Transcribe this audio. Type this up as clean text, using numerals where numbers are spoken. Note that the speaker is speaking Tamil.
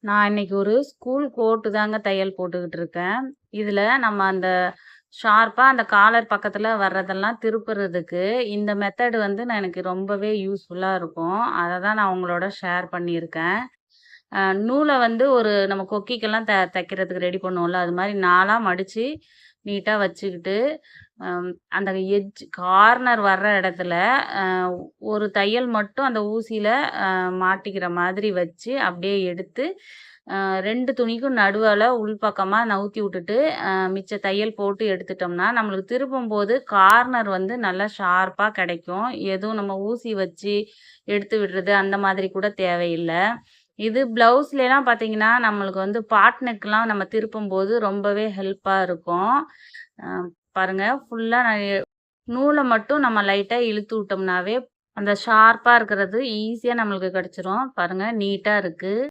நான் இன்னைக்கு ஒரு ஸ்கூல் கோட்டு தாங்க தையல் போட்டுக்கிட்டு இருக்கேன். இதுல நம்ம அந்த ஷார்ப்பா அந்த காலர் பக்கத்துல வர்றதெல்லாம் திருப்புறதுக்கு இந்த மெத்தட் வந்து எனக்கு ரொம்பவே யூஸ்ஃபுல்லா இருக்கும். அத தான் நான் உங்களோட ஷேர் பண்ணியிருக்கேன். நூல வந்து ஒரு நம்ம கொக்கிக்கெல்லாம் தைக்கிறதுக்கு ரெடி பண்ணுவோம்ல, அது மாரி 4ஆ மடிச்சு நீட்டா வச்சுக்கிட்டு, அந்த கார்னர் வர்ற இடத்துல அ ஒரு தையல் மட்டும் அந்த ஊசியில மாட்டிக்கிற மாதிரி வச்சு, அப்படியே எடுத்து 2 துணிக்கும் நடுவால உள்பக்கமா நவுத்தி விட்டுட்டு, மிச்ச தையல் போட்டு எடுத்துட்டோம்னா, நம்மளுக்கு திருப்பும்போது கார்னர் வந்து நல்லா ஷார்ப்பா கிடைக்கும். எதுவும் நம்ம ஊசி வச்சு எடுத்து விடுறது அந்த மாதிரி கூட தேவையில்ல. இது பிளவுஸ்லலாம் பார்த்தீங்கன்னா, நம்மளுக்கு வந்து பாட் நெக்லாம் நம்ம திருப்பும்போது ரொம்பவே ஹெல்ப்பா இருக்கும். அ பாருங்க ஃபுல்லா நான் நூல மட்டும் நம்ம லைட்டா இழுத்து விட்டோம்னாவே, அந்த ஷார்ப்பா இருக்கிறது ஈஸியா நம்மளுக்கு கிடைச்சிரும். பாருங்க நீட்டா இருக்கு.